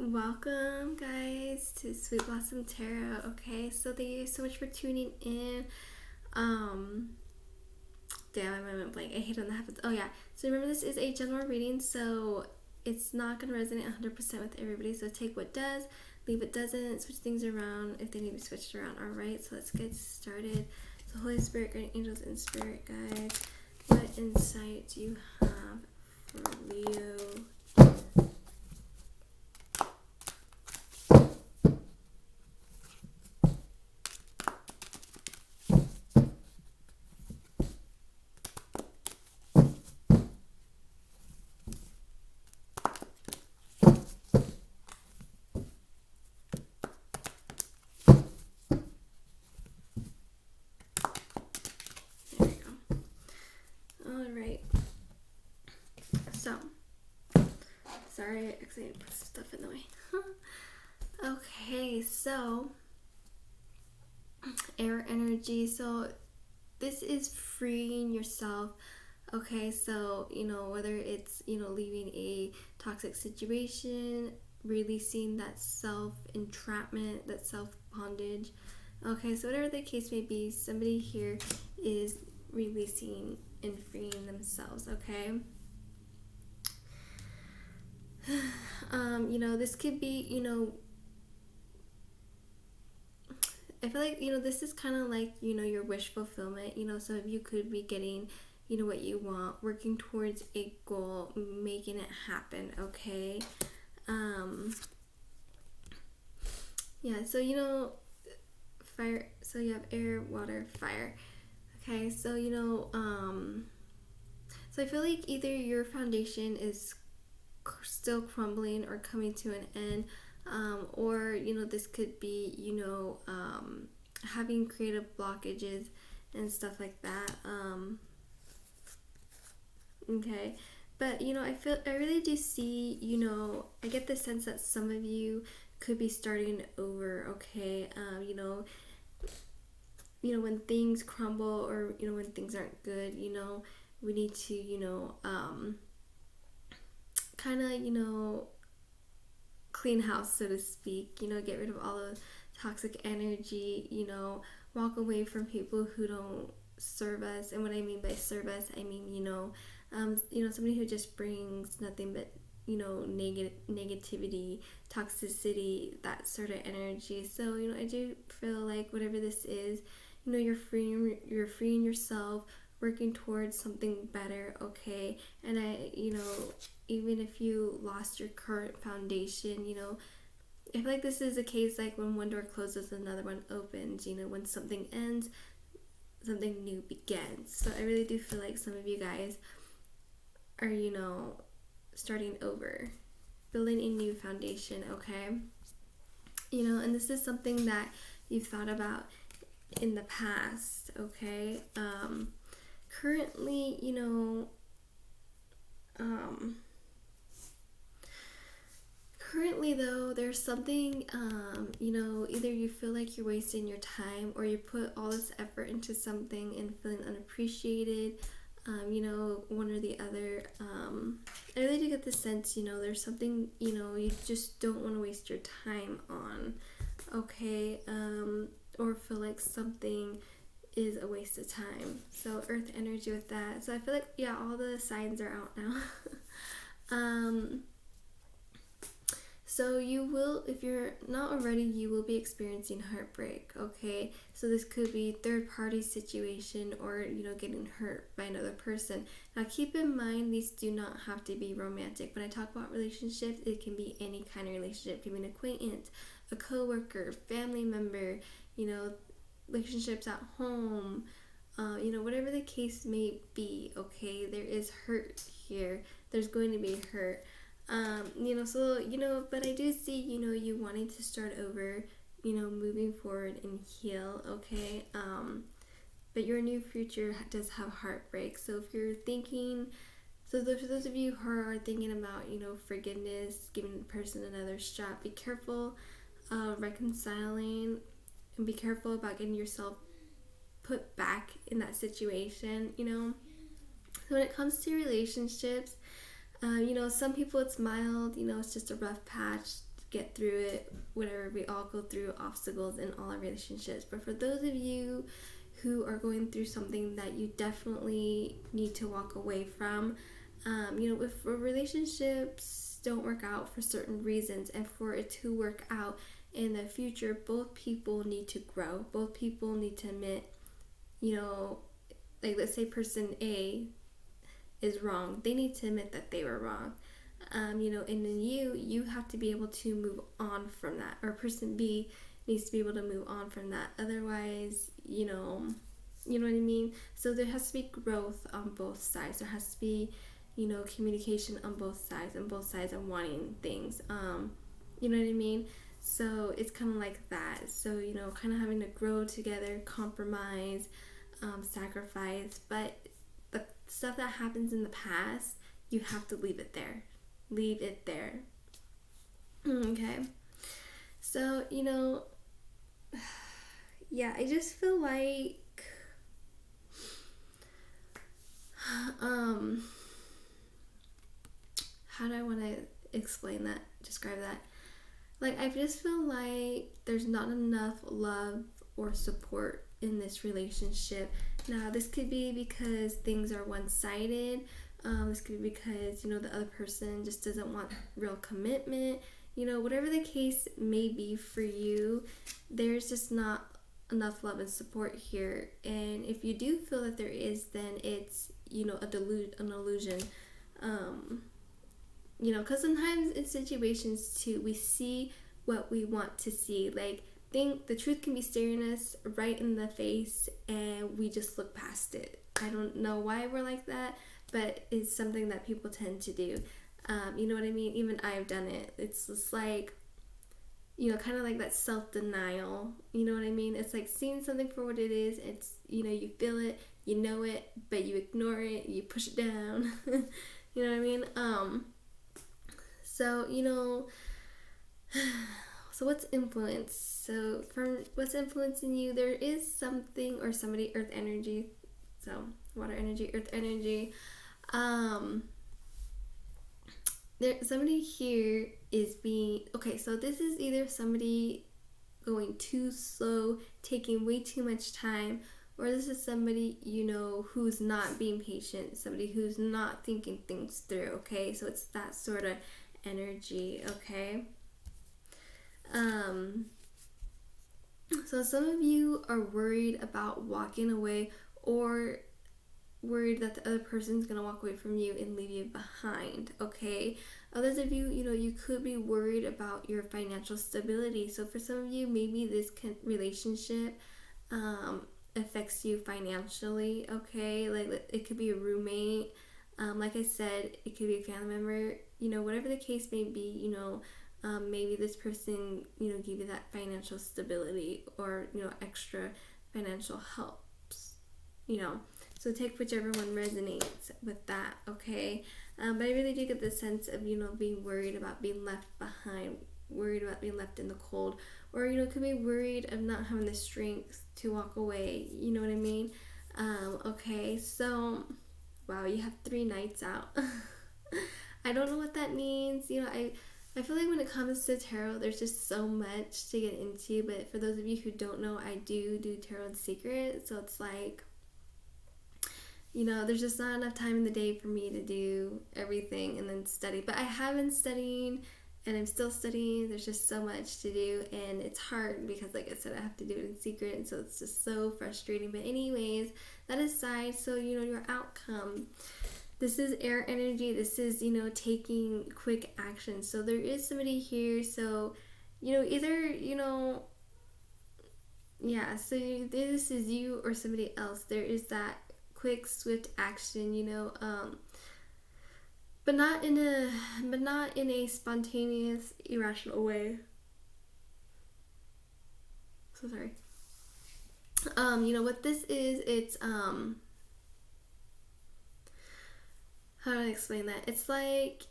Welcome, guys, to Sweet Blossom Tarot. Okay, so thank you so much for tuning in. Damn, I went blank. I hate when that happens. Oh yeah. So remember, this is a general reading, so it's not gonna resonate 100% with everybody. So take what does, leave what doesn't. Switch things around if they need to be switched around. All right. So let's get started. So Holy Spirit, guardian angels, and spirit guides, what insight do you have for Leo? Sorry, I accidentally put stuff in the way. Okay, so air energy. So this is freeing yourself. Okay, so whether it's leaving a toxic situation, releasing that self entrapment, that self bondage. Okay, so whatever the case may be, somebody here is releasing and freeing themselves. Okay. This could be, I feel like, this is kind of like, your wish fulfillment. Some of you could be getting, what you want, working towards a goal, making it happen, okay? Yeah, so, fire, so you have air, water, fire. Okay, so, so I feel like either your foundation is still crumbling or coming to an end, or this could be having creative blockages and stuff like that. Okay, but I really do see, I get the sense that some of you could be starting over. Okay, when things crumble, or when things aren't good, we need to kind of clean house, so to speak, get rid of all the toxic energy, walk away from people who don't serve us. And what I mean by serve us, I mean somebody who just brings nothing but negativity, toxicity, that sort of energy. So I do feel like whatever this is, you're freeing yourself, working towards something better. Okay, and even if you lost your current foundation, I feel like this is a case like when one door closes, another one opens. When something ends, something new begins. So I really do feel like some of you guys are, starting over, building a new foundation, okay? And this is something that you've thought about in the past, okay? Currently, currently though, there's something, either you feel like you're wasting your time, or you put all this effort into something and feeling unappreciated, one or the other. I really do get the sense, there's something, you just don't want to waste your time on, okay? Or feel like something is a waste of time. So earth energy with that. So I feel like, yeah, all the signs are out now. So you will, if you're not already, you will be experiencing heartbreak, okay? So this could be third-party situation, or, getting hurt by another person. Now keep in mind, these do not have to be romantic. When I talk about relationships, it can be any kind of relationship. It can be an acquaintance, a coworker, family member, relationships at home, whatever the case may be, okay? There is hurt here. There's going to be hurt. But I do see, you wanting to start over, moving forward and heal, okay? But your new future does have heartbreak. So if you're thinking, for those of you who are thinking about, forgiveness, giving the person another shot, be careful reconciling, and be careful about getting yourself put back in that situation, So when it comes to relationships, some people it's mild, it's just a rough patch. get through it, whatever. We all go through obstacles in all our relationships. But for those of you who are going through something that you definitely need to walk away from, if relationships don't work out for certain reasons, and for it to work out in the future, both people need to grow. Both people need to admit, like let's say person A is wrong. They need to admit that they were wrong. And then you have to be able to move on from that, or person B needs to be able to move on from that. Otherwise, you know what I mean? So there has to be growth on both sides. There has to be, communication on both sides, and both sides are wanting things. You know what I mean? So it's kind of like that. So, kind of having to grow together, compromise, sacrifice. But the stuff that happens in the past, you have to leave it there. Leave it there. Okay. So, yeah, I just feel like how do I want to describe that? Like, I just feel like there's not enough love or support in this relationship. Now, this could be because things are one-sided. This could be because, the other person just doesn't want real commitment. Whatever the case may be for you, there's just not enough love and support here. And if you do feel that there is, then it's, an illusion. Because sometimes in situations too, we see what we want to see. Like, the truth can be staring us right in the face, and we just look past it. I don't know why we're like that, but it's something that people tend to do. You know what I mean? Even I've done it. It's just like, kind of like that self-denial. You know what I mean? It's like seeing something for what it is. It's, you feel it, you know it, but you ignore it, you push it down. You know what I mean? So, so what's influence? So from what's influencing you, there is something or somebody, earth energy. So water energy, earth energy. Somebody here is being, okay, so this is either somebody going too slow, taking way too much time, or this is somebody, who's not being patient, somebody who's not thinking things through, okay? So it's that sort of energy, okay? So some of you are worried about walking away, or worried that the other person's gonna walk away from you and leave you behind, okay? Others of you, you could be worried about your financial stability. So for some of you, maybe this relationship affects you financially, okay? Like, it could be a roommate, like I said, it could be a family member, whatever the case may be, maybe this person, give you that financial stability, or, extra financial helps, So take whichever one resonates with that, okay? But I really do get the sense of, being worried about being left behind, worried about being left in the cold, or, could be worried of not having the strength to walk away, you know what I mean? Okay, so, wow, you have 3 nights out. I don't know what that means, I feel like when it comes to tarot, there's just so much to get into, but for those of you who don't know, I do tarot in secret, so it's like, there's just not enough time in the day for me to do everything and then study. But I have been studying, and I'm still studying. There's just so much to do, and it's hard because, like I said, I have to do it in secret, and so it's just so frustrating. But anyways, that aside, so, your outcome. This is air energy. This is, taking quick action. So there is somebody here. So, either, yeah, so this is you or somebody else. There is that quick, swift action, but not in a spontaneous, irrational way. So sorry. What this is, it's how do I explain that? It's like,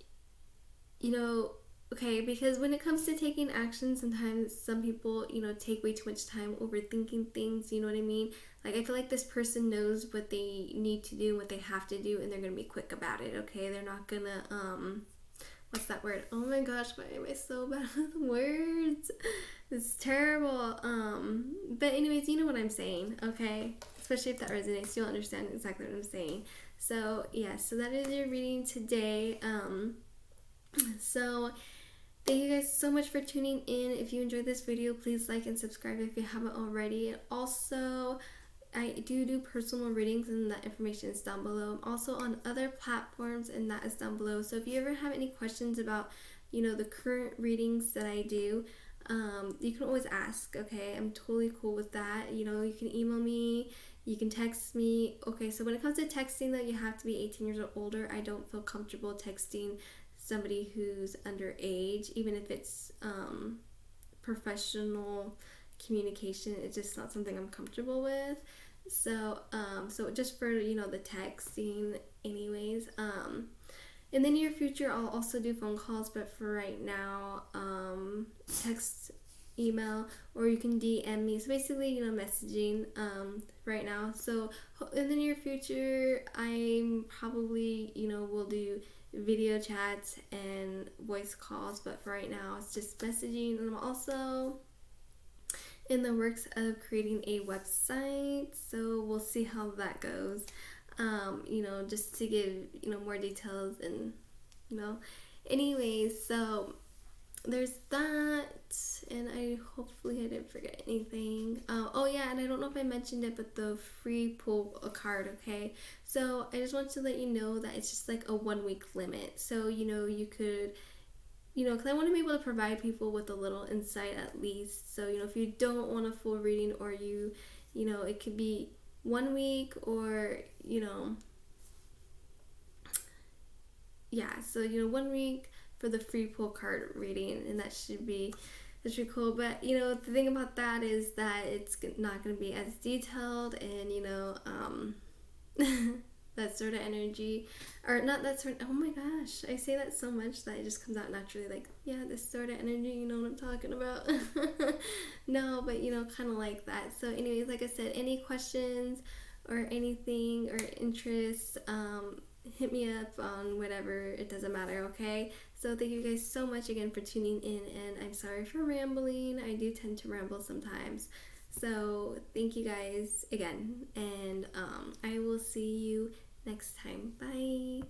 okay, because when it comes to taking action, sometimes some people, take way too much time overthinking things, you know what I mean? Like, I feel like this person knows what they need to do, what they have to do, and they're going to be quick about it, okay? They're not going to, what's that word? Oh my gosh, why am I so bad with words? It's terrible. But anyways, you know what I'm saying, okay? Especially if that resonates, you'll understand exactly what I'm saying. So yeah, so that is your reading today. So thank you guys so much for tuning in. If you enjoyed this video, please like and subscribe if you haven't already. Also, I do personal readings, and that information is down below. I'm also on other platforms, and that is down below. So if you ever have any questions about, the current readings that I do, you can always ask, okay? I'm totally cool with that. You can email me, you can text me. Okay, so when it comes to texting, though, you have to be 18 years or older. I don't feel comfortable texting somebody who's underage, even if it's professional communication. It's just not something I'm comfortable with. So just for the texting, anyways. In the near future, I'll also do phone calls, but for right now, text, email, or you can DM me. So basically, messaging right now. So in the near future, I'm probably will do video chats and voice calls, but for right now, it's just messaging. And I'm also in the works of creating a website, so we'll see how that goes. Just to give more details, and anyways, so there's that, and hopefully I didn't forget anything. Oh yeah, and I don't know if I mentioned it, but the free pull a card, okay? So I just want to let you know that it's just like a 1 week limit. So you could, because I want to be able to provide people with a little insight at least. So if you don't want a full reading, or it could be 1 week, or yeah, so 1 week for the free pull card reading, and that's pretty cool. But the thing about that is that it's not going to be as detailed, and that sort of energy, or not that sort of, oh my gosh, I say that so much that it just comes out naturally, like, yeah, this sort of energy, you know what I'm talking about. No, but kind of like that. So anyways, like I said, any questions or anything or interest, hit me up on whatever, it doesn't matter, okay? So thank you guys so much again for tuning in, and I'm sorry for rambling. I do tend to ramble sometimes. So thank you guys again, and I will see you next time. Bye.